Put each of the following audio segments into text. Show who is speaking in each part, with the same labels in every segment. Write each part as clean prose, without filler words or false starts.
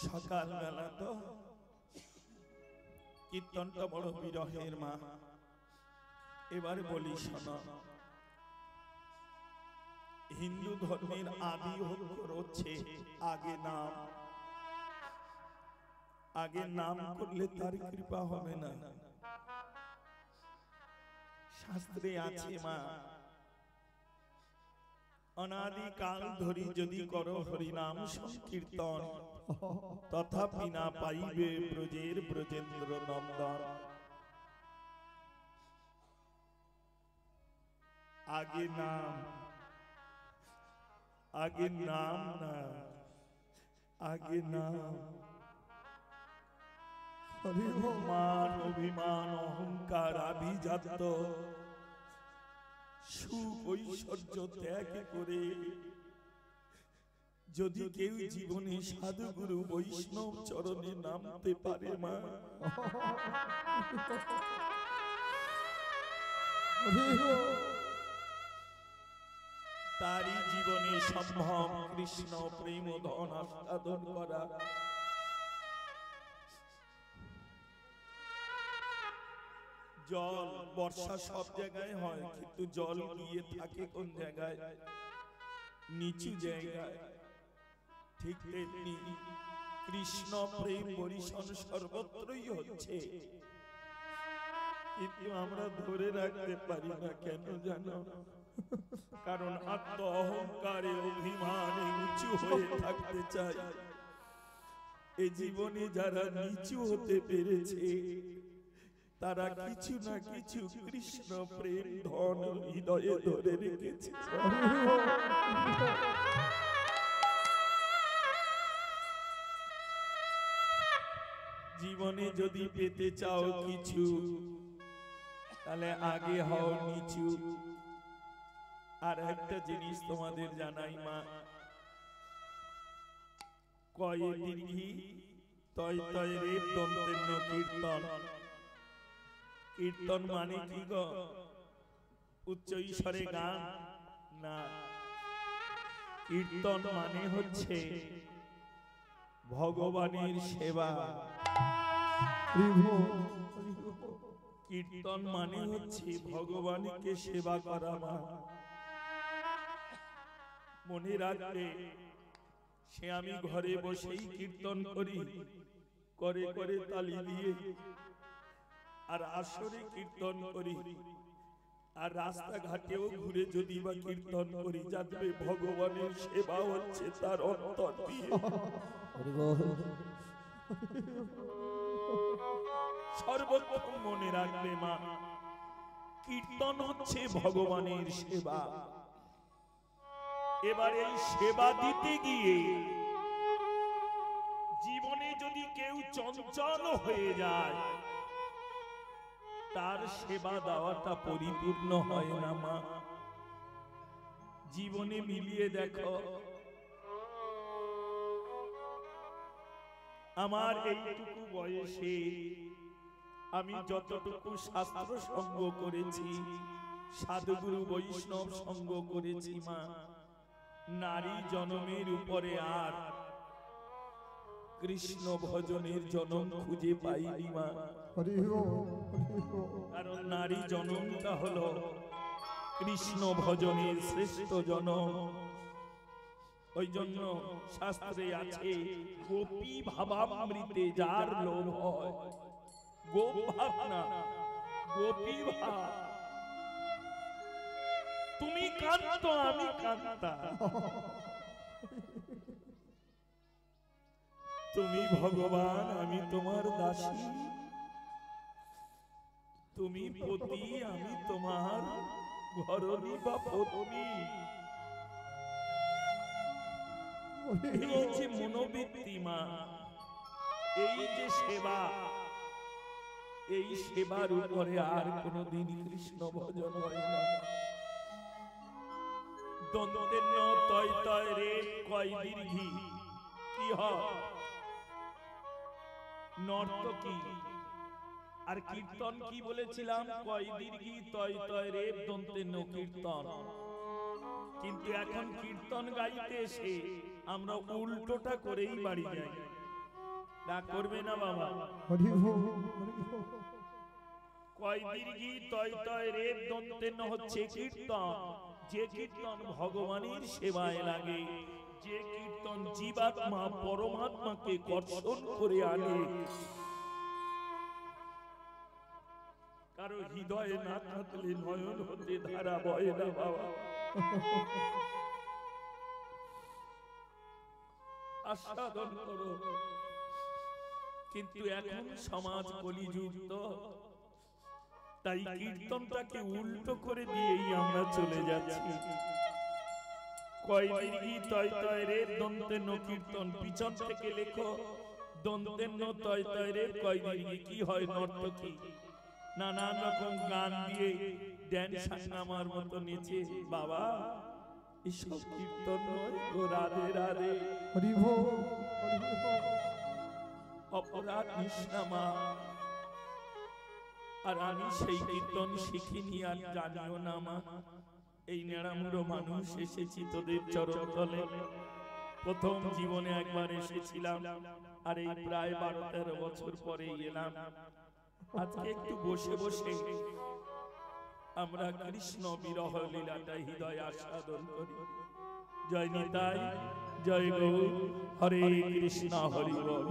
Speaker 1: সকাল বেলা তো কীর্তনটা বড় বিরহের মা। এবার বলি শোনো, হিন্দু ধর্মের আদি অক্ষর হচ্ছে আগে নাম। আগে নাম করলে তার কৃপা হবে না। শাস্ত্রে আছে মা, অনাদি কাল ধরি যদি করো হরিনাম সংকীর্তন, তথাপি না পাইবে ব্রজের ব্রজেন্দ্র নন্দন। আগে নাম, আগে নাম না, আগে নাম। মান অভিমান অহংকার আভিজাত্য সুখ ঐশ্বর্য ত্যাগ করে যদি কেউ জীবনে সাধুগুরু বৈষ্ণব চরণে নামতে পারে মা, তারই জীবনে সম্ভব কৃষ্ণ প্রেম ধন আস্বাদন করা। জল বর্ষা সব জায়গায় হয়, কিন্তু জল গিয়ে থাকে কোন জায়গায়? নিচু জায়গায়। ঠিক তেমনি কৃষ্ণ প্রেম বরিশন সর্বত্রই হচ্ছে, কিন্তু আমরা ধরে রাখতে পারি না। কেন জানো? কারণ আত্ম অহংকারে অভিমানে উঁচু হয়ে থাকতে চাই। এই জীবনে যারা নিচু হতে পেরেছে তারা কিছু না কিছু কৃষ্ণ প্রেম ধন হৃদয়ে ধরে রেখেছে। জীবনে যদি পেতে চাও কিছু, তাহলে আগে হও নিচু। আর একটা জিনিস তোমাদের জানাই মা, কয়ে দীর্ঘি তয় তয় রে দন্তেন্য কীর্তন। কীর্তন মানে কি গো? উচ্চ ঈশ্বরে গান না। কীর্তন মানে হচ্ছে ভগবানের সেবা। কীর্তন মানে হচ্ছে ভগবানকে সেবা করা মা। মনে রাখবে, সে আমি ঘরে বসেই কীর্তন করি, করে করে তালি দিয়ে, আর আসরে কীর্তন করি, আর রাস্তাঘাটেও ঘুরে যদি বা কীর্তন করি, জানবে ভগবানের সেবা হচ্ছে তার অন্তর দিয়ে। সর্বপ্রথম মনে রাখবে মা, কীর্তন হচ্ছে ভগবানের সেবা। এবার এই সেবা দিতে গিয়ে জীবনে যদি কেউ চঞ্চল হয়ে যায়, তার সেবা দেওয়াটা পরিপূর্ণ হয় না মা। জীবনে মিলিয়ে দেখো, আমার এইটুকু বয়সে আমি যতটুকু শাস্ত্র সঙ্গ করেছি, সাধুগুরু বৈষ্ণব সঙ্গ করেছি মা, নারী জনমের উপরে আর কৃষ্ণ ভজনের জনম খুঁজে পাইনি মা। কারণ নারী জনমটা হলো কৃষ্ণ ভজনের শ্রেষ্ঠ জনম। ওই জন্য শাস্ত্রে আছে, গোপী ভাবামৃতে যার লোভ হয়। গোপ ভাব না, গোপী ভাব। তুমি কান্ত, আমি কান্তা। তুমি ভগবান, আমি তোমার দাসী। তুমি পতি, আমি তোমার ঘরণী বা পত্নী। এই যে মনোবৃত্তি মা, এই যে সেবা, এই সেবার উপরে আর কোনদিন কৃষ্ণ ভজন হয় না। দন্তেন্য তয় তয় রে কয় দীর্ঘি কি হয়? নর্তকী। আর কীর্তন কি বলেছিলাম? কয় দীর্ঘি তয় তয় রে দন্তেন্য কীর্তন। কিন্তু এখন কীর্তন গাইতে এসে আমরা উল্টোটা করেই বাড়ি যাই। রাগ করবে না বাবা। কয় দীর্ঘি তয় তয় রে দন্তে ন হচ্ছে কীর্তন। যে কীর্তন ভগবানের সেবায় লাগে, যে কীর্তন জীবাত্মা পরমাত্মাকে কর্ষণ করে আনে, কারো হৃদয়ে না থাকলে নয়ন হতে ধারা বয় না বাবা। আস্বাদন করো। কিন্তু এখন সমাজ কলিযুক্ত, তাই কীর্তনটাকে উল্টো করে দিয়েই আমরা চলে যাচ্ছি। কয় দীর্ঘি তয় তয় রে দন্তে ন কীর্তন, পিছন থেকে লেখো দন্তে ন তয় তয় রে কয় দীর্ঘি কি হয় নর্তকী, নানান রকম গান দিয়ে ড্যান্স আমার মতো নেচে। বাবা এসব কীর্তন নয় গো, রাধে রাধে। অপরাধ নিষ্কামা। আর আমি সেই কীর্তন শিখিনি আর জানিও না মা। এই নেড়ামুড়ো মানুষ এসেছি তোদের চরণ তলে। প্রথম জীবনে একবার এসেছিলাম, আর এই প্রায় 12-13 বছর পরে এলাম। আজকে একটু বসে বসে আমরা কৃষ্ণ বিরহ লীলাটা হৃদয় আস্বাদন করি। জয় নিতাই, জয় গৌর, হরে কৃষ্ণ হরি বল।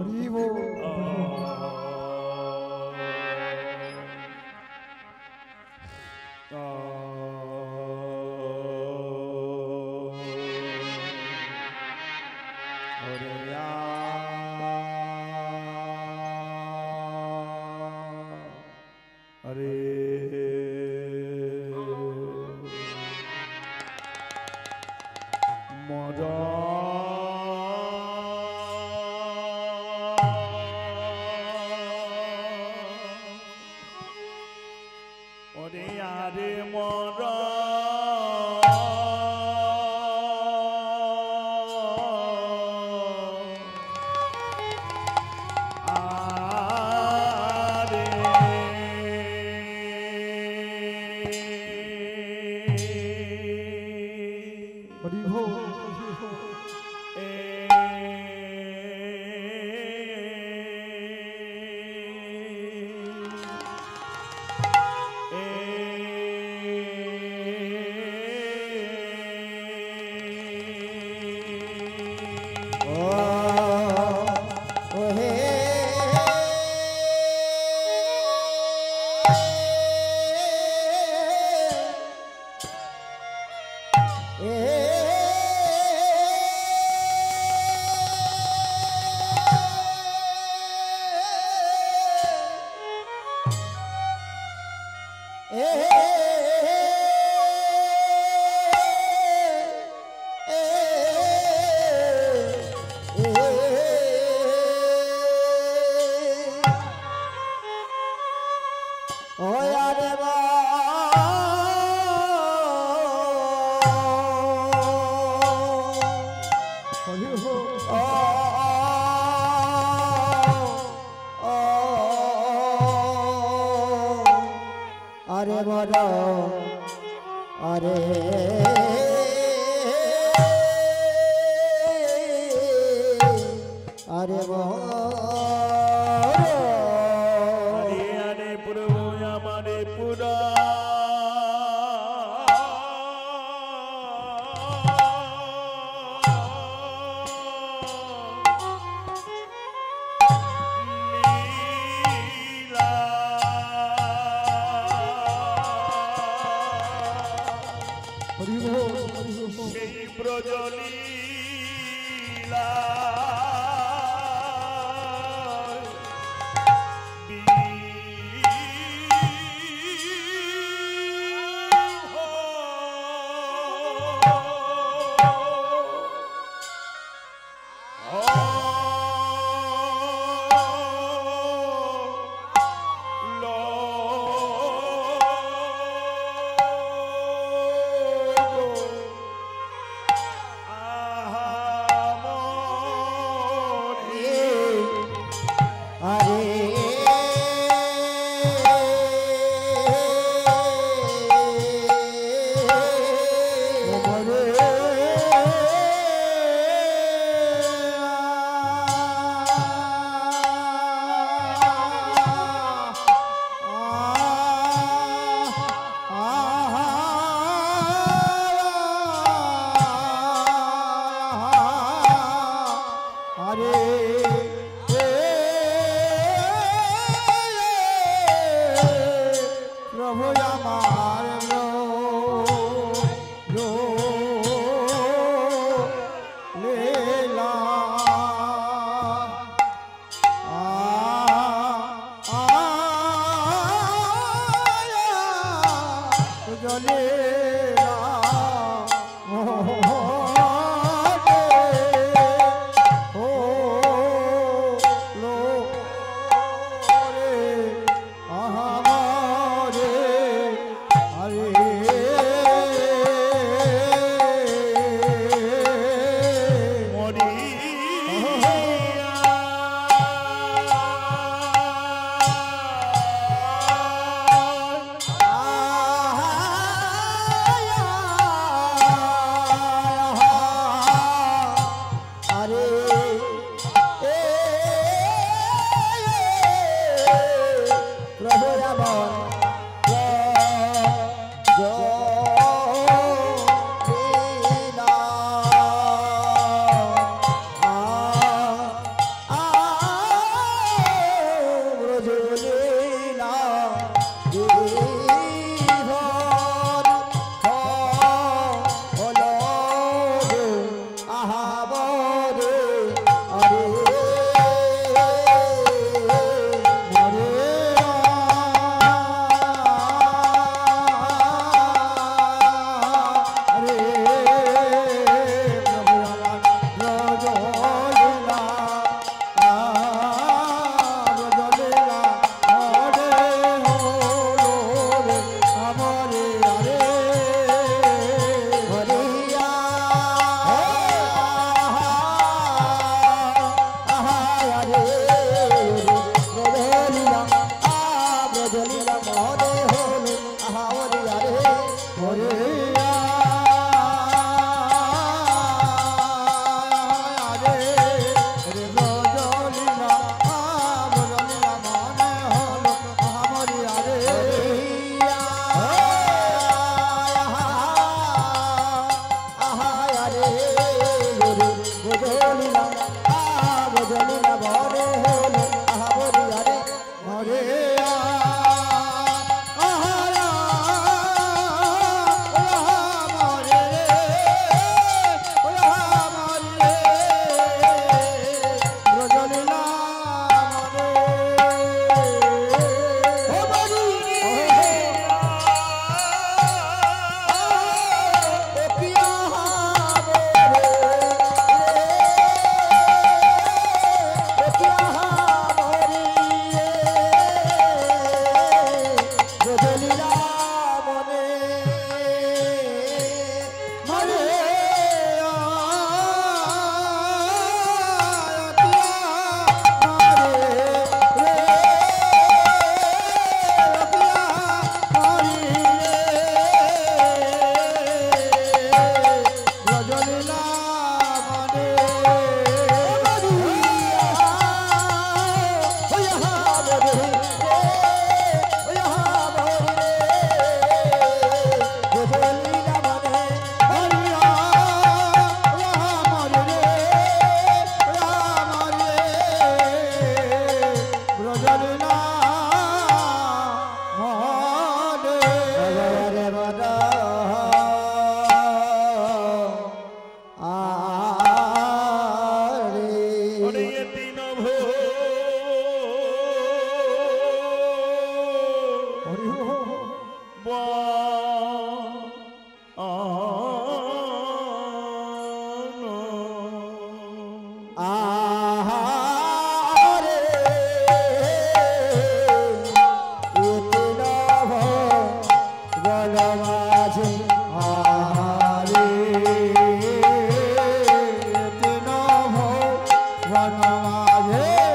Speaker 2: Rama,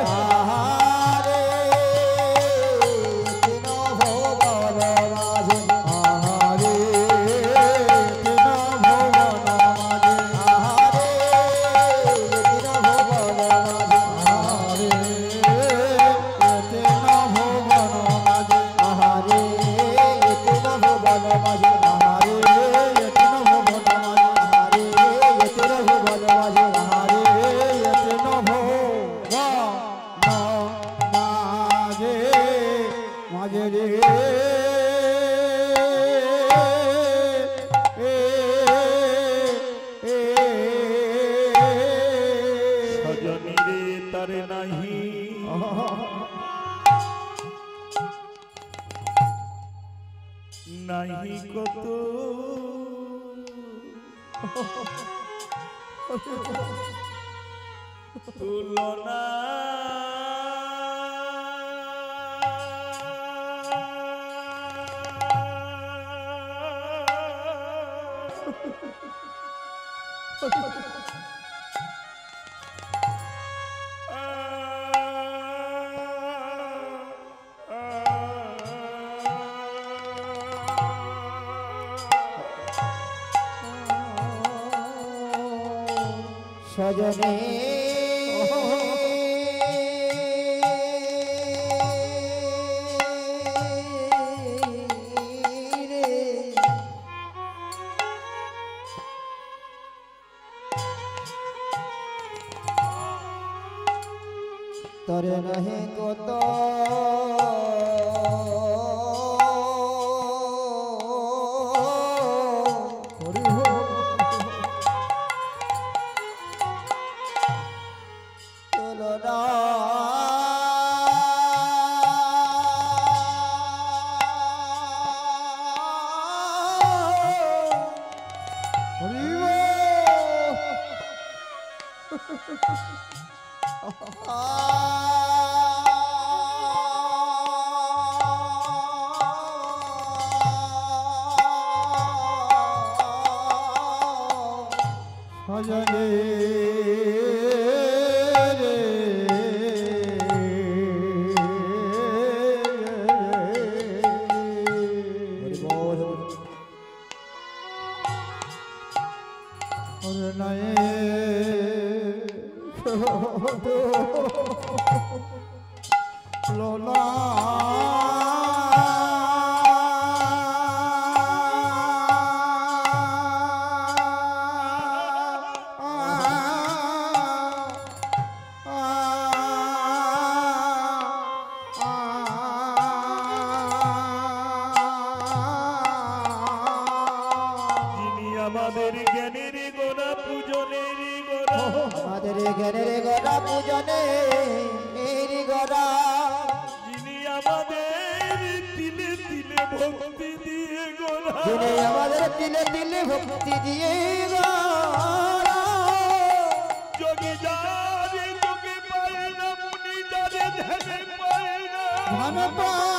Speaker 1: নাহি নাহি কত তুলনা
Speaker 2: সজনে তরে নাহি কত সজনে
Speaker 1: আমাদের জ্ঞানের গোড়া পূজনের গোড়া
Speaker 2: আমাদের জ্ঞানের গোড়া পূজনের গোড়া
Speaker 1: যিনি আমাদের তিলে তিলে ভক্তি দিয়ে গোড়া
Speaker 2: যিনি আমাদের তিলে তিলে ভক্তি দিয়ে গোড়া
Speaker 1: যোগী যারে যোগে পায় না মুনি যারে ধ্যানে পায় না
Speaker 2: ধ্যান পায়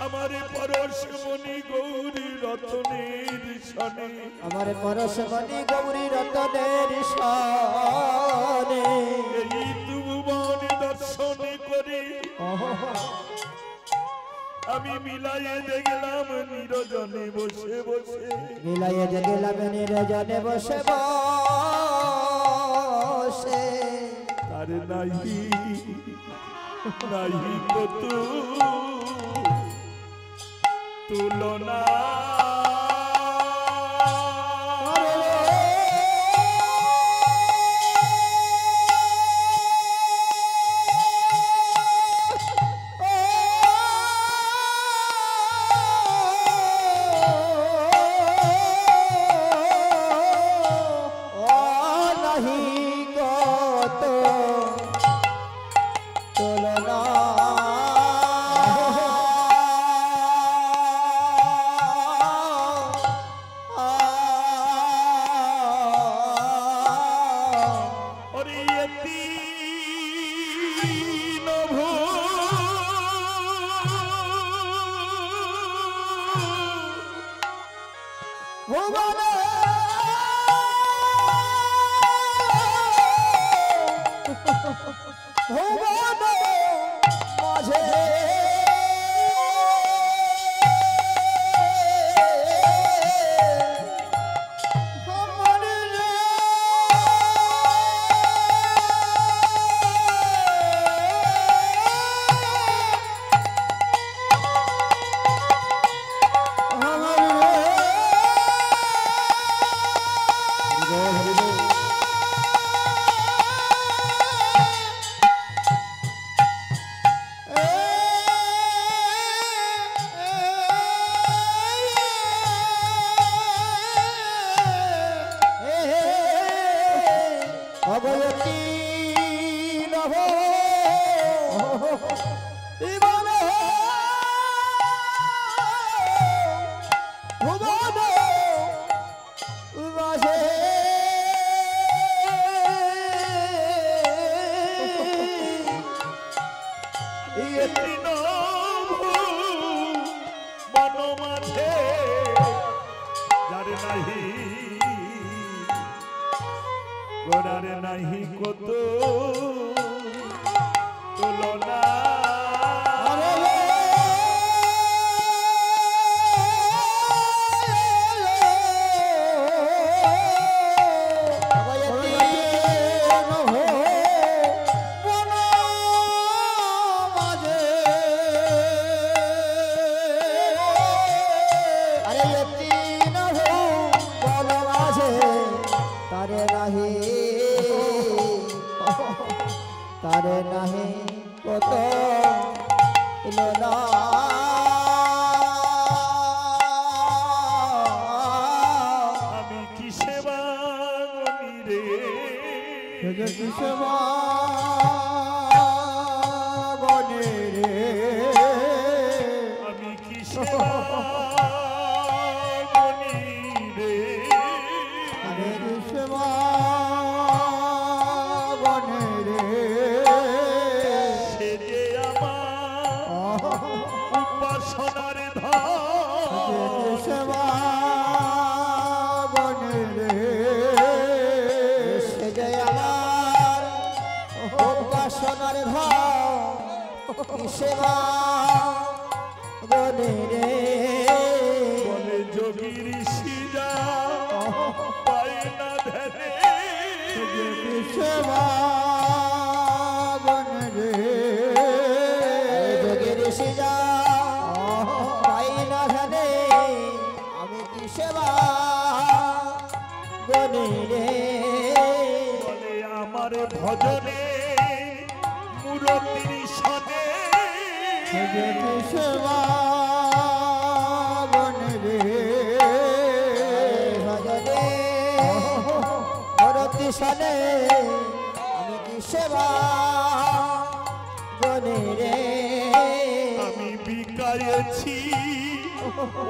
Speaker 1: আমারে পরশমণি গৌরী রতনের সনে
Speaker 2: আমারে পরশমণি গৌরী রতনের সনে
Speaker 1: এই তুমন দর্শন করে আমি মিলাইয়ে দেখলাম নিরজনে বসে বসে
Speaker 2: মিলাইয়ে দেখলাম নিরজনে বসে বসে
Speaker 1: তার নাহি নাহি কত তুলনা গোড়ারে নাহি কত তুলনা
Speaker 2: তারে নাহি কত তুলনা
Speaker 1: আমি কি সেবা গনি রে
Speaker 2: কি সেবা গনি রে
Speaker 1: আমি কি সেবা গনি রে
Speaker 2: আমি কি সেবা সেবা বলে রে
Speaker 1: বলে যোগী ঋষিরা পায় না ধরে
Speaker 2: সেবা বলে রে যোগী ঋষিরা পাই না ধরে আমি কি সেবা বলে রে
Speaker 1: বলে আমার ভজনে মুরতির সনে
Speaker 2: সেবা বনে রে ভজনে মুরতি সনে আমি কি সেবা বনে রে
Speaker 1: আমি বিকায়েছি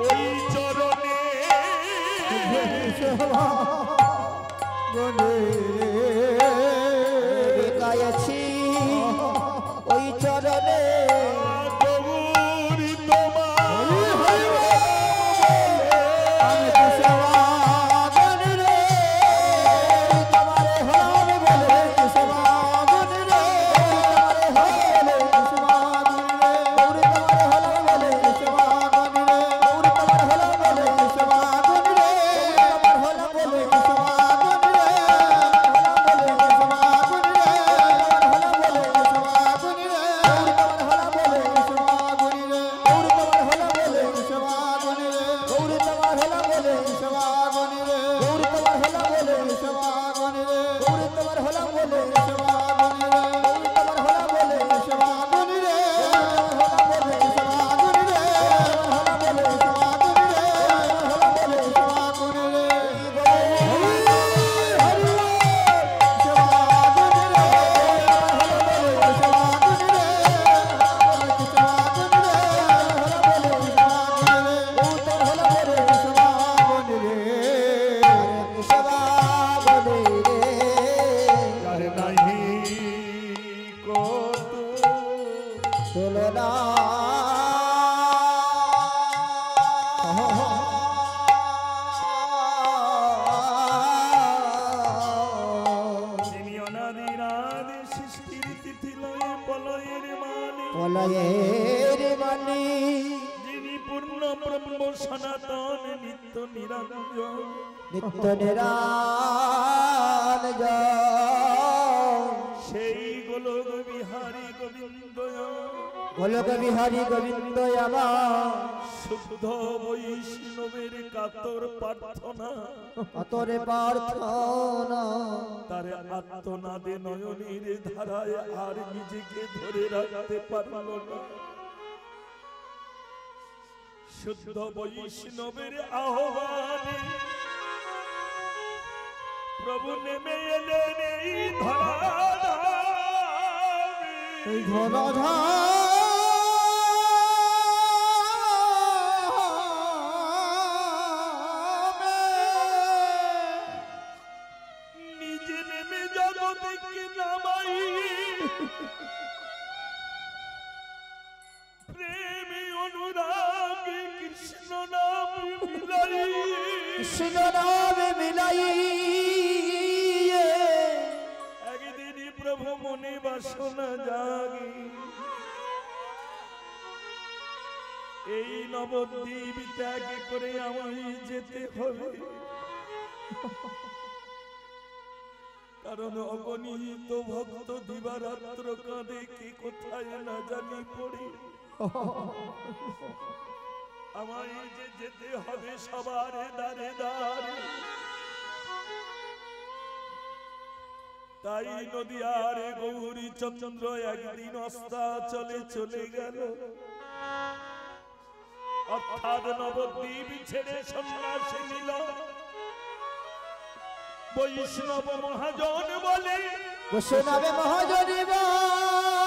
Speaker 1: ওই চরণে
Speaker 2: সেবা বনে রে বিকায়েছি ওই চরণে আমি তো সেবা গনি রে তোমারে হলাম বলে সেবা গনি রে তোমারে হলাম বলে সেবা গনি রে গৌরী তোমারে হলাম বলে সেবা গনি রে তোমার হলাম বলে সেবা গনি রে পলয়ের মানি
Speaker 1: যিনি পূর্ণ ব্রহ্ম সনাতন নিত্য নিরঞ্জন
Speaker 2: নিত্য নিরঞ্জন
Speaker 1: সেই গোলক বিহারী গোবিন্দ
Speaker 2: গোলক বিহারী গোবিন্দ আমার
Speaker 1: শুদ্ধ বৈষ্ণবের কাতর প্রার্থনা
Speaker 2: কাতরে প্রার্থনা
Speaker 1: তার আত্মনাদে নয়নের ধারায় আর নিজেকে ধরে রাখতে পারল না। শুদ্ধ বৈষ্ণবের আহ্বানে প্রভু নেমে এলেন এই ধরাধামে।
Speaker 2: ধরাধামে কৃষ্ণ নামে মিলাই
Speaker 1: একদিনই প্রভু মনে বাসনা জাগে এই নবদ্বীপ ত্যাগ করে আমায় যেতে হবে কারণ অগণিত ভক্ত দিবারাত্র কাঁদে কি কোথায় না জানি পড়ে আমায় যে যেতে হবে সবার দ্বারে দ্বারে তাই নদিয়ার গৌরী চন্দ্র একদিন অস্তাচলে চলে গেল অর্থাৎ নবদ্বীপ ছেড়ে সন্ন্যাসী নিল বৈষ্ণব মহাজন বলে
Speaker 2: বৈষ্ণব মহাজন বলে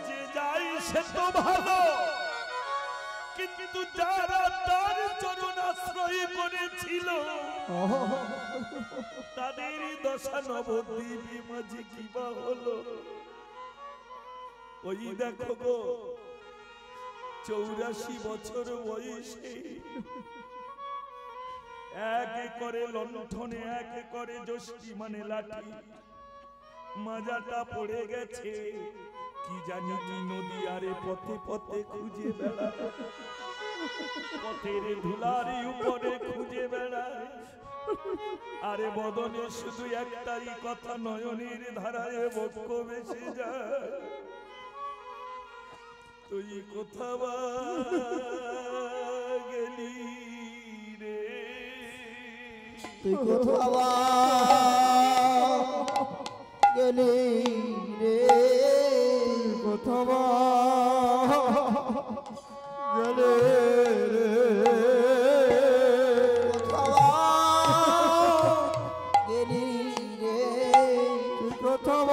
Speaker 1: যে যাই সে তো ভালো কিন্তু যারা তার চরণ আশ্রয় করেছিল তাদের দশা নবদ্বীপে মাঝে কিবা হলো ওই দেখো গো 84 বছর বয়সে এক করে লণ্ঠনে এক করে যষ্টি মানে লাঠি মাজাটা পড়ে গেছে কি জানি কি নদীয়ারে পথে পথে খুঁজে বেড়ায় পথের ধুলারি উপরে খুঁজে বেড়ায় আরে বদনে শুধু একটাই কথা নয়নের ধারায় বক্ষ ভেসে যায় তুই কোথাও গেলি রে
Speaker 2: তুই কোথাও গেলি রে কোথাও গেলি রে কোথাও গেলি রে তুই কোথাও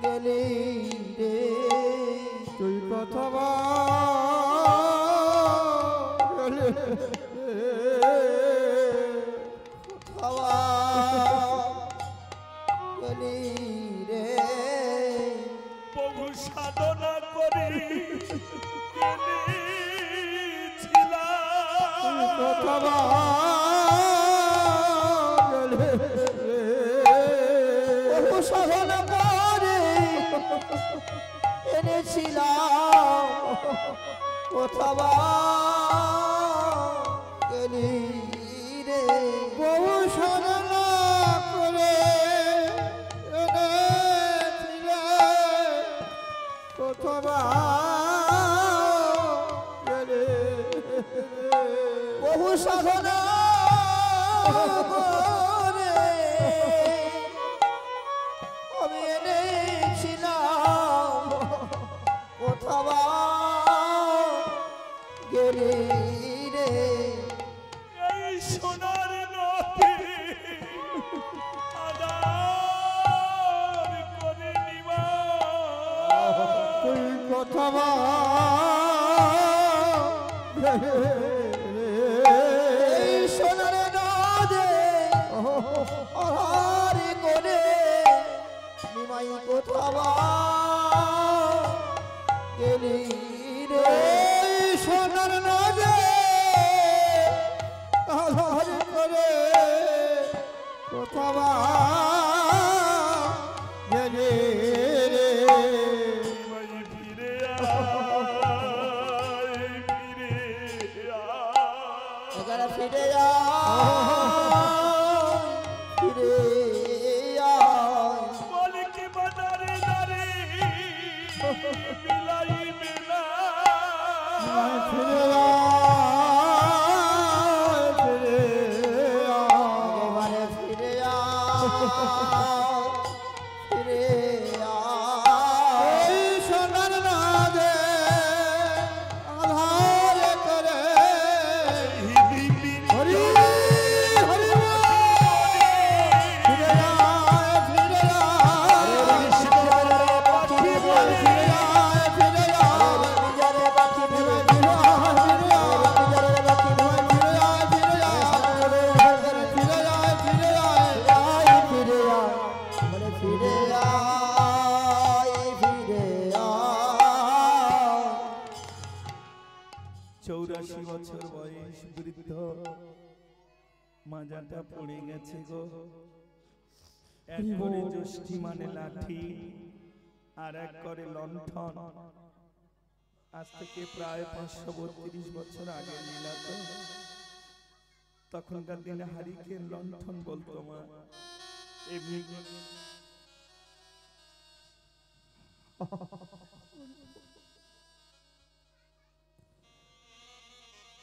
Speaker 2: গেলি রে তুই কোথাও গেলি গেলি রে
Speaker 1: বহু সাধনা করে গেলেছিলাম
Speaker 2: কোথাও গেলি বহু সাধনা করে এনেছিলাম কোথাও গেলি রে বহু সাধনা করে এনেছিলাম কোথাও গেলি বহু সাধনা করে আমি এনেছিলাম কোথাও গেলি রে
Speaker 1: এই সোনার নদী আদার করে নিবা
Speaker 2: তুই কোথাও এই সোনার নদী আধার করে নিমাই কোথাও গেলি রে সোনার নদী আধার করে কোথাও গেলি রে
Speaker 1: ভাই ফিরে আয় ফিরে আয়
Speaker 2: এখানে ফিরে ফিরে
Speaker 1: বলে কি বাজারে দাঁড়ে মিলাইবে না
Speaker 2: ফিরে ফিরে এবারে ফিরে ফিরে এই সোনার নদে আধার করে হরি
Speaker 1: বয়স বৃদ্ধ, মাজাটা পড়ে গেছে গো। এক করে জ্যোষ্ঠী মানে লাঠি, আর এক করে লণ্ঠন। আজ থেকে প্রায় 532 বছর আগে লীলা তো। তখনকার দিনে হারিকেন লণ্ঠন বলতো মা। এমনি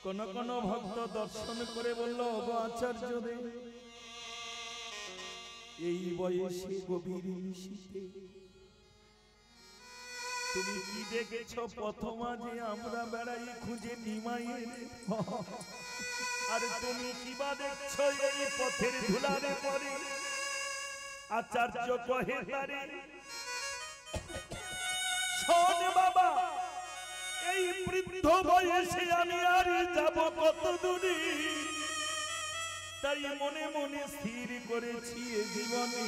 Speaker 1: কোন কোন ভক্ত দর্শন করে বলল, গো আচার্য রে, এই বয়সে গভীর নিশীথে তুমি কি দেখেছো? প্রথমা যে আমরা বেড়াই খুঁজে নিমাইয়ের, আর তুমি কি বা দেখছো এই পথের ধুলারে পড়ে? আচার্য কহে তারে, শোন বাবা, এই বৃদ্ধ বয়সে আমি আর যাব কত দূরে? তাই মনে মনে স্থির করেছি এ জীবনে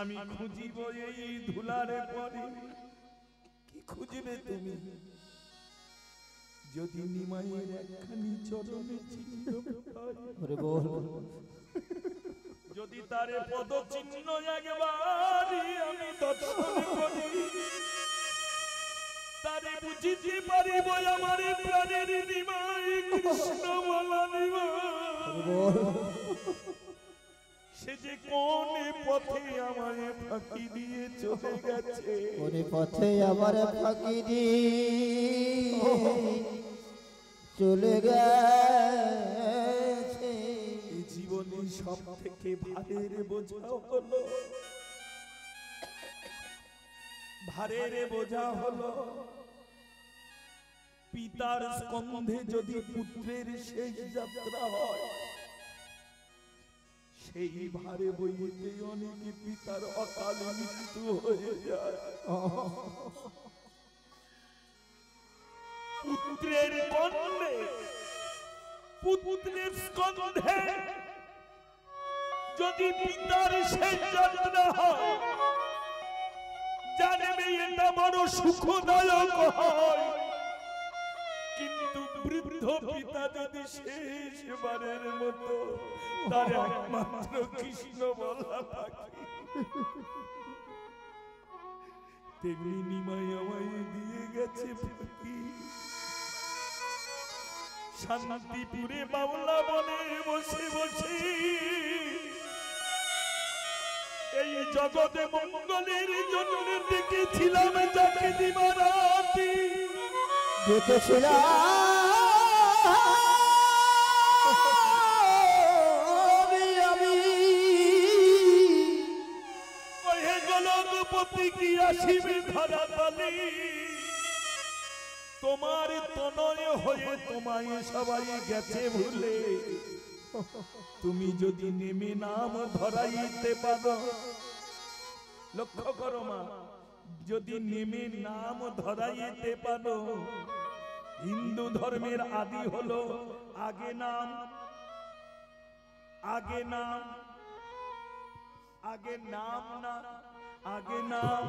Speaker 1: আমি খুঁজিব এই ধুলারে পরে। কি খুঁজবে তুমি? যদি নিমাইয়ের একখানি চরণে চিহ্ন পাই, যদি তারে পদ চিহ্ন একবারই আমি দর্শন করি, তারে বুঝিতে পারিব আমার প্রাণের নিমাই কৃষ্ণ বলা নিমাই। সে যে কোন পথে আমায় ফাঁকি দিয়ে চলে গেছে,
Speaker 2: কোন পথে আমার ফাঁকি দিয়ে চলে গেছে।
Speaker 1: এই জীবনে সব থেকে ভারের বোঝা হলো, ভারের বোঝা হলো পিতার স্কন্ধে যদি পুত্রের শেষ যাত্রা হয়, সেই ভারে বইতে অনেকে পিতার অকাল মৃত্যু হয়ে যায়। পুত্রের কণ্ঠে, পুত্রের স্কন্ধে যদি পিতার শেষ যাত্রা হয়, জানবে এটা বড় সুখদায়ক হয়। কিন্তু বৃদ্ধ পিতা যদি শেষবারের মতো তার একমাত্র কৃষ্ণ বলা থাকে, তেমনি নিমাই আমায় দিয়ে গেছে ফাঁকি। শান্তিপুরে বাউলা বনে বসে বসে এই জগতে মঙ্গলের জন্য দেখেছিলাম যাকে দিবারাতি,
Speaker 2: দেখেছিলাম আমি
Speaker 1: কহে গলপতি কি আসিবে ধরা তলে, তোমার তনয় হয়ে তোমায় সবাই গেছে ভুলে। তুমি যদি নেমে নাম ধরাইতে পারো, লক্ষ্য করো মা, যদি নেমে নাম ধরাইতে পারো। হিন্দু ধর্মের আদি হলো আগে নাম, আগে নাম, আগে নাম না, আগে নাম।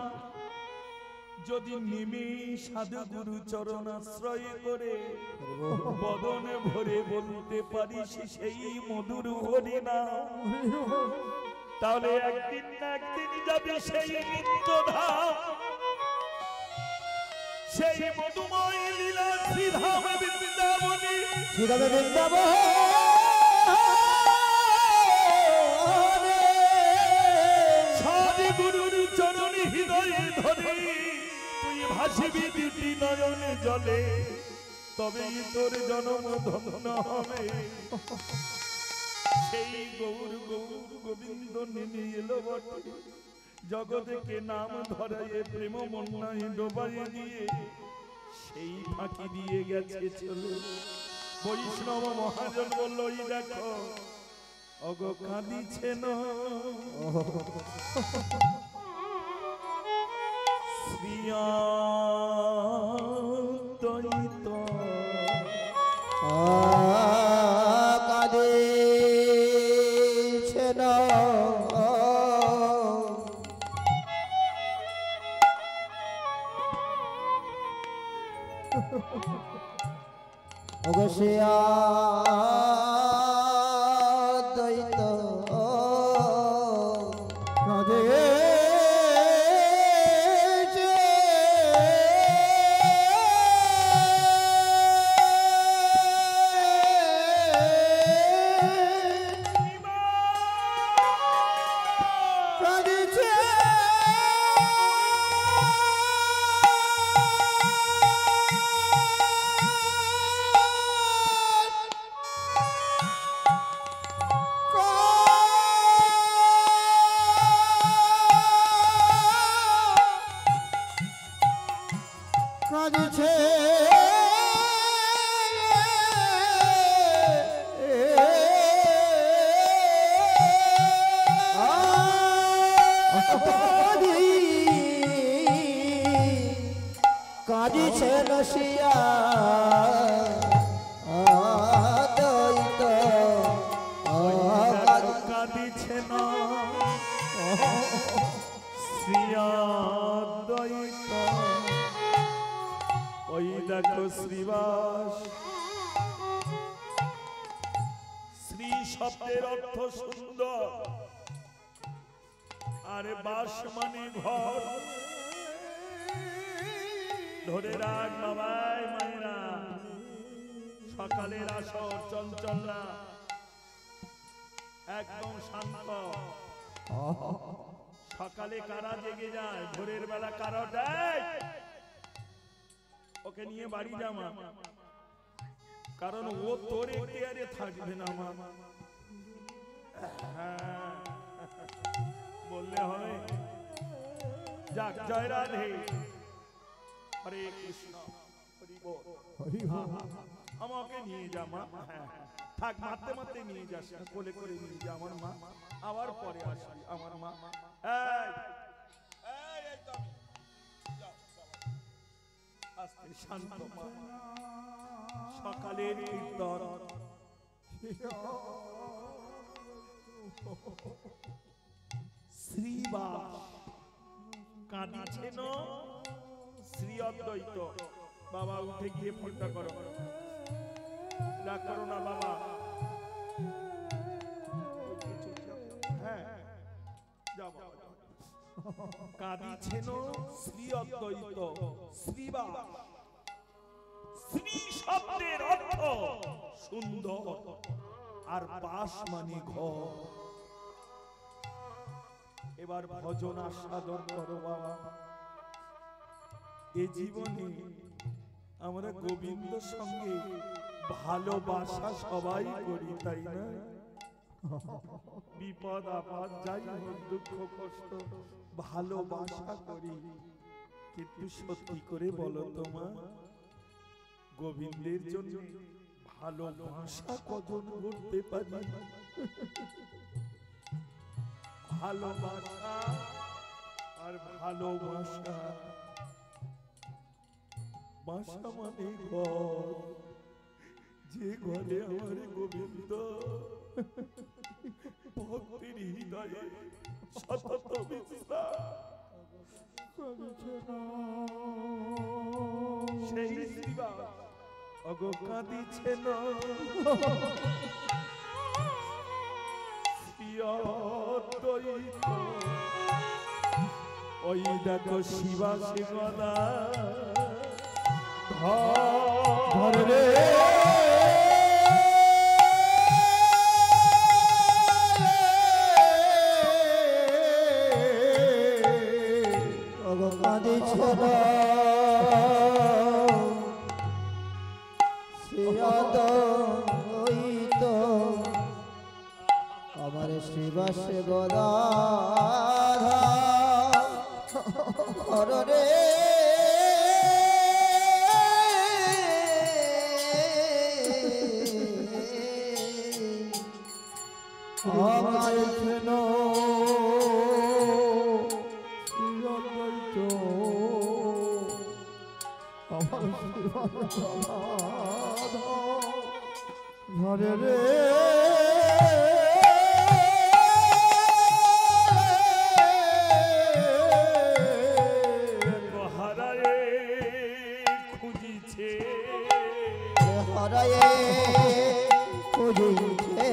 Speaker 1: যদি নেমে সাধু গুরু চরণ আশ্রয় করে বদনে ভরে বলতে পারিস সেই মধুর হরি নাম, তাহলে একদিন না একদিন যাবে সেই নিত্য ধাম, সেই মধুময় লীলা শ্রীধাম বৃন্দাবনে। সাধু গুরুর চরণ হৃদয়ে ধরে তুই ভাসিবি দুটি নয়নে জলে, তবেই তোর জন্ম ধন্য হবে। সেই গৌর গৌর গোবিন্দ নেমে এলো বটে, জগৎকে নাম ধরাইয়ে প্রেম মন্নায় ডোবাইয়ে দিয়ে সেই ফাঁকি দিয়ে গেছে চলে। বৈষ্ণব মহাজন বলল, এই দেখো অগ কাঁদিছেন শ্রিয়ান্তয়িত
Speaker 2: কাঁদিছেন ওগো সে দ্বৈত কাঁদে কাঁদছে কাঁদিছে নসিয়া দ্বৈত
Speaker 1: কাঁদিছে না শ্রিয়া দ্বৈত ওই দেখো শ্রীবাস শ্রী শব্দের অর্থ সুন্দর আরে বাস মানে ঘর ধরে রাখ বাবাই মায়েরা সকালের আসর চঞ্চলরা একদম শান্ত সকালে কারা জেগে যায় ভোরের বেলা কারা দেয় ওকে নিয়ে বাড়ি যামা কারণ ও তোর এখতিয়ারে থাকবে না মা বললে হবে যাক জয় রাধে হরে কৃষ্ণ হরি বল আমাকে নিয়ে যা মা থাক মারতে মারতে নিয়ে যাস কোলে করে নিয়ে যা আমার মা আবার পরে আসবি আমার মা শান্ত মা সকালের কীর্তন শ্রীবাস কাঁদিছেন শ্রী অদ্বৈত বাবা উঠে গিয়ে ফোনটা করো না করো না বাবা হ্যাঁ যাও কাঁদিছেন শ্রী অদ্বৈত শ্রীবাস শ্রী শব্দের অর্থ সুন্দর আর বাস মানে ঘর এবার ভজন আস্বাদন করো বাবা এই জীবনে আমরা গোবিন্দর সঙ্গে ভালোবাসা সবাই করি তাই না বিপদ আপদ যাই হোক দুঃখ কষ্ট ভালোবাসা করি কিন্তু সত্যি করে বলো তোমা গোবিন্দের জন্য ভালোবাসা কজন করতে পারি ভালোবাসা আর ভালোবাসা বাসা মানে ঘর যে ঘরে আমার গোবিন্দ ভক্তির হৃদয়ে সতত বিশ্বাস সেই শ্রীবাস অগো কাঁদিছে না ওই দেখো শিবাসে গলা ধরে
Speaker 2: কাঁদিছে না আমার শিবাসে গদাধর রে আমার কেন আমার ঘরে রে
Speaker 1: হারায়ে খুঁজিছে
Speaker 2: হারায়ে খুঁজিছে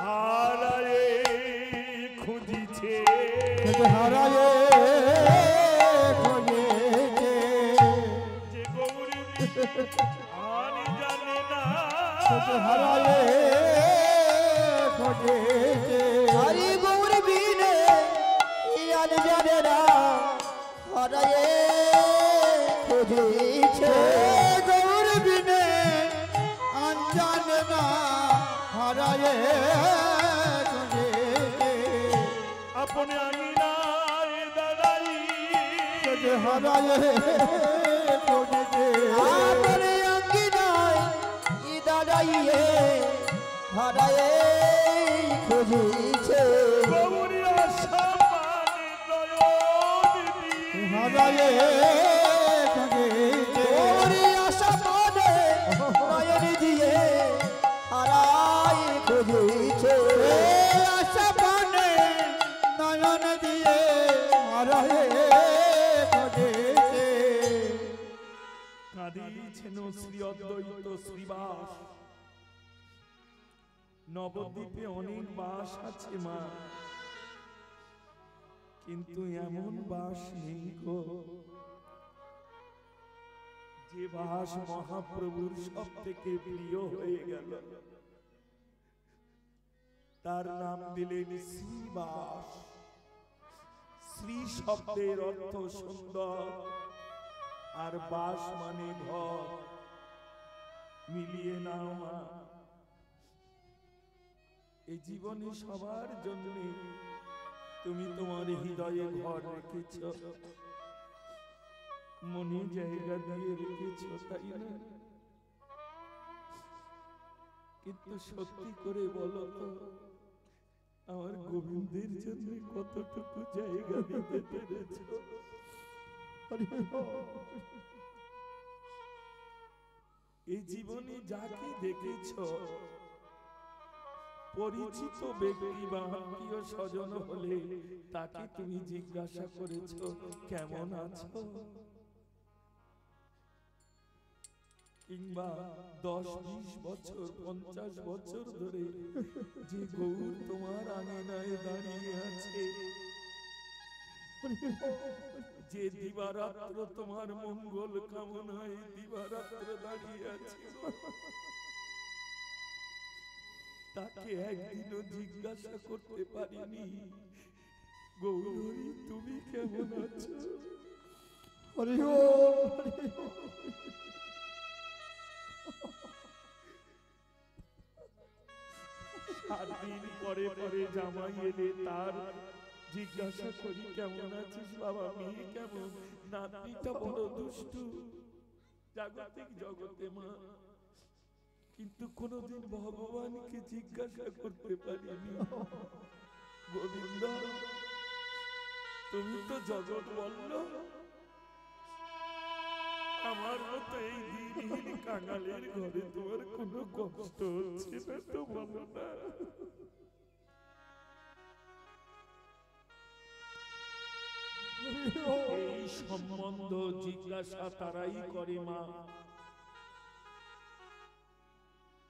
Speaker 1: হারায়ে খুঁজিছে
Speaker 2: হারায়ে খুঁজিছে
Speaker 1: যে গৌরী আর জানে না
Speaker 2: হারায়ে খুঁজিছে হরি গৌর বিনে ইয়ান জানে না হারায়ে খুঁজিছে গৌর বিনে আন জানে না হারায়ে খুঁজিছে
Speaker 1: আপনি আঙিনায় দাঁড়াই
Speaker 2: হারায়ে খুঁজিছে আপনি আঙ্গিনায় ই দাঁড়াইয়ে হারায়ে খুঁজিছে
Speaker 1: গৌরী আশা মানে নয়ন দিয়ে
Speaker 2: হারায়ে খুঁজিছে গৌরী আশা মানে নয়ন দিয়ে হারায়ে খুঁজিছে আশা মানে নয়ন দিয়ে হারায়ে খুঁজিছে
Speaker 1: কাঁদিছেন শ্রী অদ্বৈত শ্রীবাস নবদ্বীপে অনেক বাস আছে মা কিন্তু এমন বাস নেই গো যে বাস মহাপ্রভুর সব থেকে প্রিয় হয়ে গেল তার নাম দিলেন শ্রীবাস শ্রী শব্দের অর্থ সুন্দর আর বাস মানে ঘর মিলিয়ে নাও মা এই জীবনে সবার জন্য তুমি তোমার হৃদয়ে ঘর রেখেছ মনে জায়গা দিয়ে রেখেছ তাই না কিন্তু সত্যি করে বলো তো আমার গোবিন্দের জন্য কতটুকু জায়গা দিতে পেরেছ এই জীবনে যাকে দেখেছ পরিচিত ব্যক্তি বা আত্মীয় স্বজন হলে তাকে তুমি জিজ্ঞাসা করেছ কেমন আছো কিংবা 10-20 বছর 50 বছর ধরে যে গৌর তোমার আঙিনায় দাঁড়িয়ে আছে যে দিবারাত্র তোমার মঙ্গল কামনায় দিবারাত্র দাঁড়িয়ে আছে তাকে একদিনও জিজ্ঞাসা করতে পারিনি গৌরী তুমি কেমন আছো
Speaker 2: হরি
Speaker 1: সাত দিন পরে পরে জামাই এলে তার জিজ্ঞাসা করি কেমন আছিস বাবা মেয়ে কেমন নাতনিটা বড় দুষ্টু জাগতিক জগতে মা কিন্তু কোনদিন ভগবানকে জিজ্ঞাসা করতে পারিনি গোবিন্দ তুমি তো জগৎ বলল আমার মতো এই দিনহীন কাঙালের ঘরে তোমার কোনো কষ্ট হচ্ছে না তো বলো না এই সম্বন্ধ জিজ্ঞাসা তারাই করে মা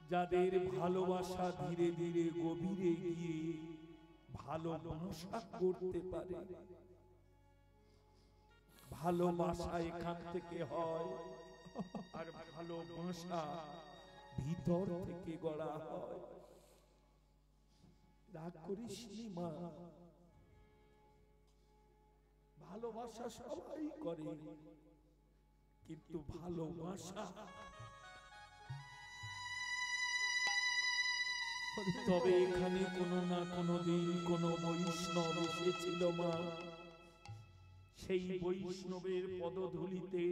Speaker 1: যাদের ভালোবাসা ধীরে ধীরে গভীরে গিয়ে ভালোবাসা করতে পারে ভালোবাসা এখান থেকে হয় আর ভালোবাসা ভিতর থেকে গড়া হয় রাগ করিস নি মা ভালোবাসা সবাই করে কিন্তু ভালোবাসা তবে এখানে কোনো না কোনো দিন কোনো বৈষ্ণব এসেছিল মা সেই বৈষ্ণবের পদধূলিতে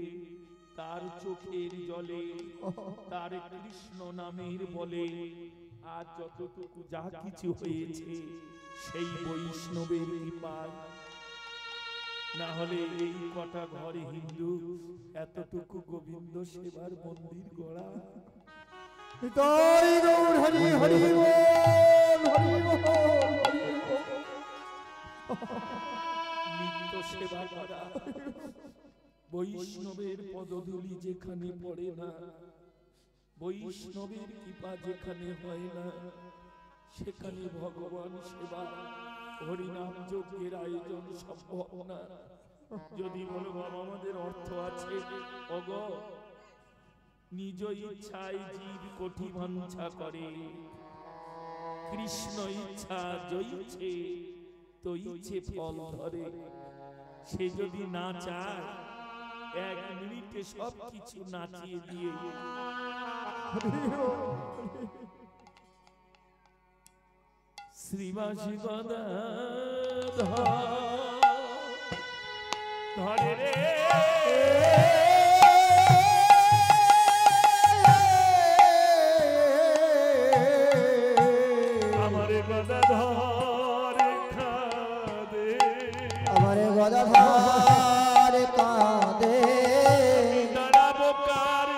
Speaker 1: তার চোখের জলে তার কৃষ্ণ নামের বলে আজ যতটুকু যা কিছু হয়েছে সেই বৈষ্ণবের কৃপায় না হলে এই কটা ঘরে হিন্দু এতটুকু গোবিন্দ সেবার মন্দির গড়া
Speaker 2: তাই গৌর হরি হরি বল হরি বল
Speaker 1: নিত্য সেবা করা বৈষ্ণবের পদধূলি যেখানে পড়ে না বৈষ্ণবের কৃপা যেখানে হয় না সেখানে ভগবান সেবা হরিনাম যজ্ঞের আয়োজন সম্ভব না। যদি বলো বাবা আমাদের অর্থ আছে, অগ নিজ ইচ্ছায় জীব কোটি বাঞ্ছা করে, কৃষ্ণ ইচ্ছা জয়ছে তৈছে ফল ধরে। সে যদি না চায় এক মিনিটে সব কিছু নাচিয়ে দিয়ে শ্রীবাসী গদা ধরে রে আমারে গদা ধরে কাঁদে,
Speaker 2: আমারে গদা ধরে কাঁদে,
Speaker 1: দাঁড়াবো কার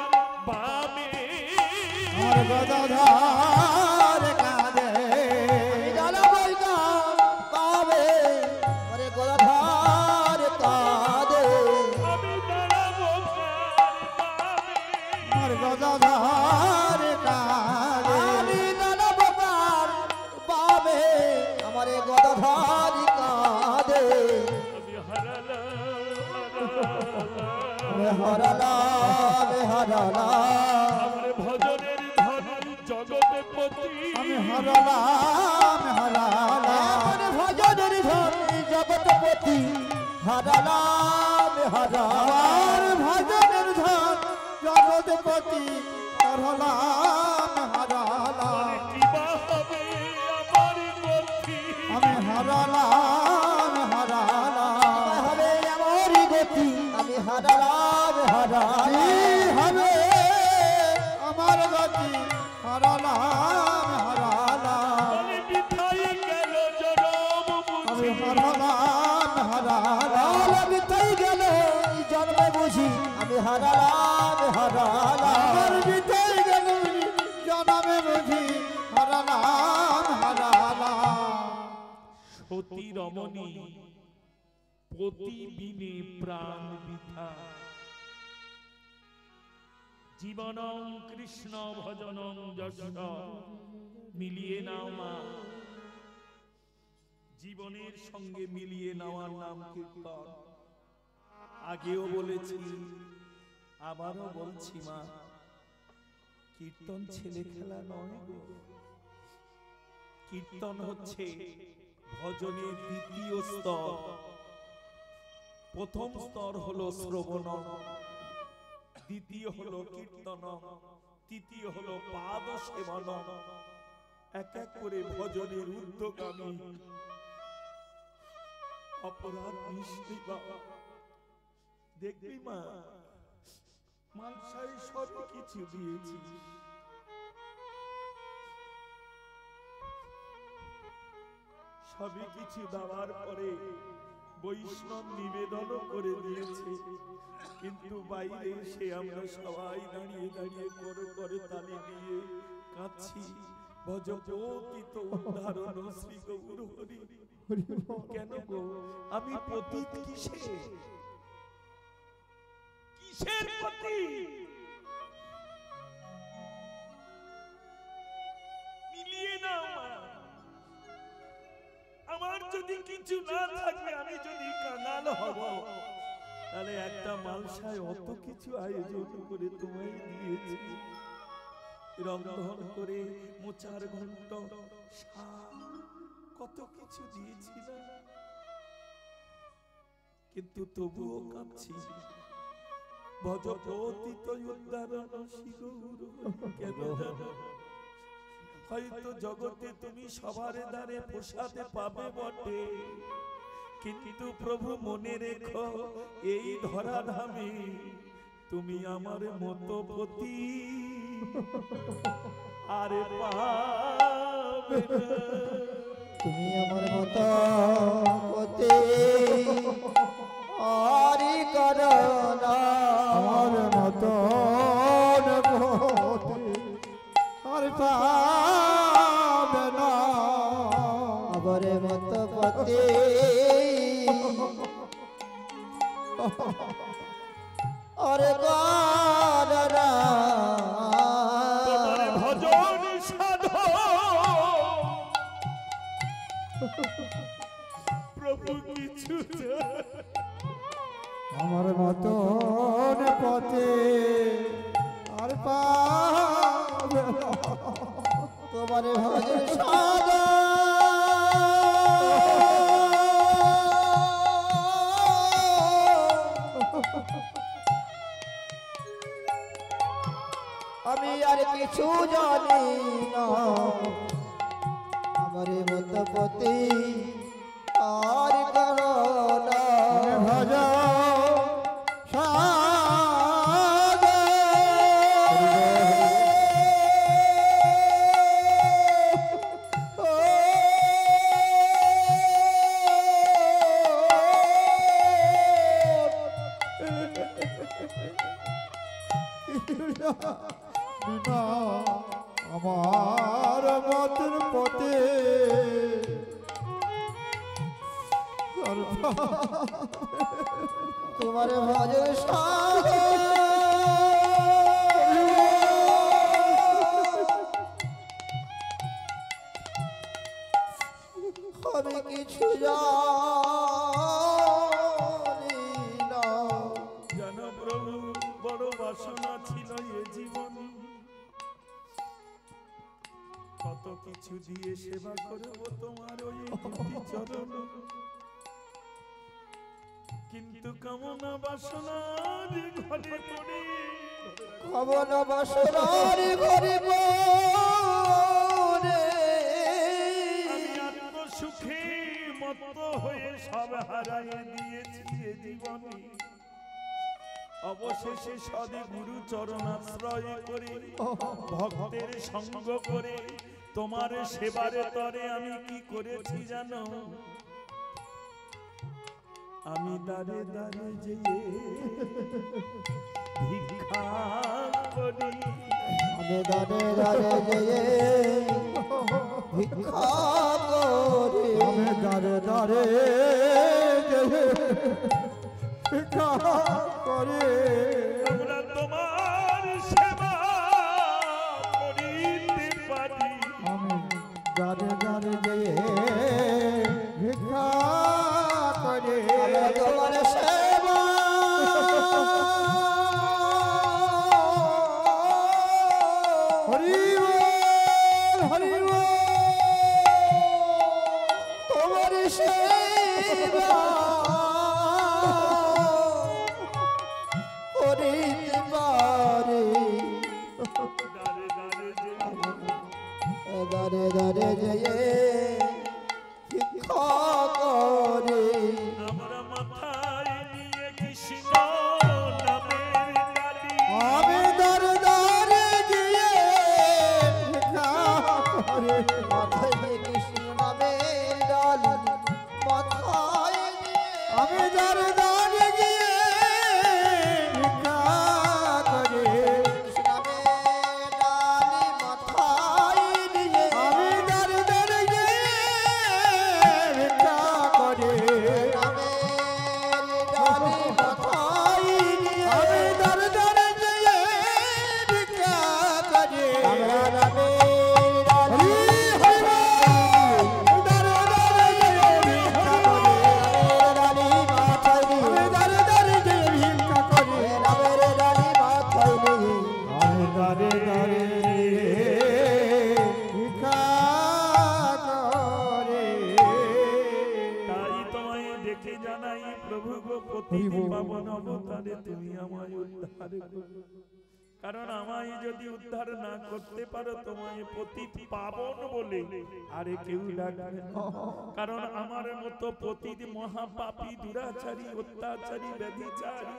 Speaker 1: বামে,
Speaker 2: আমার গদা ধরে কাঁদে, দাঁড়াবো কার বামে, আমারে গদা ধরে কাঁদে,
Speaker 1: আমি দাঁড়াবো কার বামে,
Speaker 2: আমার গদা ধরে কাঁদে, আমি দাঁড়াবো কার বামে, আমারে গদা ধরে কাঁদে,
Speaker 1: আমি হারালাম
Speaker 2: হারালা
Speaker 1: আমার ভজনের ধন জগৎপতি,
Speaker 2: আমি হারালাম হারালা আমার ভজনের ধন জগৎপতি, হারালাম হারালা আমার ভজনের ধন জগৎপতি, হারালাম হারালা
Speaker 1: কিবা হবে আমার গতি,
Speaker 2: আমি হারালাম হারালা হবে আমার গতি, আমি হারালাম হারালা হবে আমার গতি, হারালাম হারালা
Speaker 1: বলে বিথাই গেল জনম
Speaker 2: আমি
Speaker 1: বুঝি,
Speaker 2: হারালাম হারালা আমি তাই গেল এই জন্মে বুঝি, আমি হারালাম হারালা আমার বিতাই গেল জন্মে বুঝি, হারালাম হারালা
Speaker 1: সতী রমণী পতি বিনে প্রাণ বৃথা, জীবনং কৃষ্ণ ভজনং যশ, মিলিয়ে নাও মা, জীবনের সঙ্গে মিলিয়ে নেওয়ার নাম কীর্তন। আগেও বলেছি আবারও বলছি মা, কীর্তন ছেলে খেলা নয় গো। কীর্তন হচ্ছে ভজনের দ্বিতীয় স্তর। প্রথম স্তর হলো শ্রবণ, দ্বিতীয় হলো কীর্তন, তৃতীয় হলো পাদ সেবন। এক এক করে ভজনের ঊর্ধ্বগামী অপরাধ নিষ্ঠিবা দেখবি মা, মানসাই সব কিছু দিয়েছি, সবই কিছু দেওয়ার পরে বৈষ্ণব নিবেদন করে দিয়েছে, কিন্তু বাইরে এসে আমরা সবাই দাঁড়িয়ে দাঁড়িয়ে করে করে তালি দিয়ে কাঁদছি, ভজ পতিত উদ্ধারণ শ্রী গৌর হরি। কেন গো আমি পতিত কিসের, কিসের পতিত? মিলিয়ে নাও মা, আমার যদি কিছু না থাকে, আমি যদি কাঙাল হব, তাহলে একটা মালসায় অত কিছু আয়োজন করে তোমায় দিয়েছি, রন্ধন করে মোচার ঘন্ট কত কিছু দিয়েছি না, কিন্তু তবুও কাঁদছি। ভজ পতিত উদ্ধারণ শ্রী গৌর হরি। কেন জানো? হয়তো জগতে তুমি সবার দ্বারে প্রসাদে পাবে বটে, কিন্তু প্রভু মনে রেখো এই ধরাধামে তুমি আমার মতো পতি আরে পাবে না।
Speaker 2: তুমি আমার মতো পতি আরি করোনা, আমার মতো পতি আর পাবে না, আমার মতো পতি আরে করোনা
Speaker 1: সাধো প্রভু কিছু
Speaker 2: আমার মতন পথে আর পাবে না। তোমার ভজন সাধো আমি আর কিছু জানি না, আমার মত পতি আর করো না ভজন সাধো। বিনা আমার মতের পথে তোমার ভজন সাধো আমি কিছু জানি না।
Speaker 1: জানো প্রভু বড় বাসনা ছিল এ জীবনে, কত কিছু দিয়ে সেবা করব তোমার ওই দুটি চরণ, কিন্তু কামনা বাসনার ঘরে পড়ে
Speaker 2: কামনা বাসনার ঘরে পড়ে
Speaker 1: আমি আত্মসুখে মত্ত হয়ে সব হারাইয়ে দিয়েছি এ জীবনে। অবশেষে সদে গুরু চরণাশ্রয় করে ভক্তের সঙ্গ করে তোমার সেবারে তরে আমি কি করেছি জানো? আমি দাঁড়ে দাঁড়ে যেয়ে ভিক্ষা করি,
Speaker 2: আমি দাঁড়ে দাঁড়ে যেয়ে ভিক্ষা করি, আমি দাঁড়ে দাঁড়ে যেয়ে ভিক্ষা করি।
Speaker 1: আমরা তোমার সেবা করিতে পারি,
Speaker 2: আমি দাঁড়ে দাঁড়ে যেয়ে ভিক্ষা করি, তোমার সেবা হরি হরি তোমার সেবা করিতে পারি।
Speaker 1: দাঁড়ে দাঁড়ে যে
Speaker 2: দাঁড়ে দাঁড়ে যেয়ে ভিক্ষা করি,
Speaker 1: আমরা মাথায় নিয়ে কৃষ্ণ নামের ডালি,
Speaker 2: আমি দাঁড়ে দাঁড়ে যেয়ে ভিক্ষা করি, মাথায় নিয়ে কৃষ্ণ নামের ডালি, মাথায় নিয়ে আমি দাঁড়ে দাঁড়ে গিয়ে ভিক্ষা করি, কৃষ্ণ নামের ডালি মাথায় নিয়ে আমি দাঁড়ে দাঁড়ে গিয়ে ভিক্ষা করি, নামের ডালি মাথায় নিয়ে আমি দাঁড়ে দাঁড়ে গিয়ে ভিক্ষা করি, আমরা নামের ডালি দাঁড়ে দাঁড়ে গিয়ে ভিক্ষা করি, নামের ডালি মাথায় নিয়ে আমি দাঁড়ে দাঁড়ে গিয়ে ভিক্ষা করি, নামের ডালি মাথায় নিয়ে আমি দাঁড়ে দাঁড়ে ভিক্ষা করি।
Speaker 1: তাই তোমায় দেখে জানাই প্রভু গো পতিত পাবন অবতারে তুমি আমায় উদ্ধার করো, কারণ আমায় যদি উদ্ধার না করতে পারো তোমায় পতিত পাবন বলে আরে কেউ ডাকবে না, কারণ আমার মতো পতিত মহাপাপী দুরাচারী অত্যাচারী ব্যভিচারী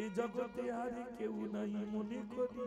Speaker 1: এই জগতে আর কেউ নাই মনে করি।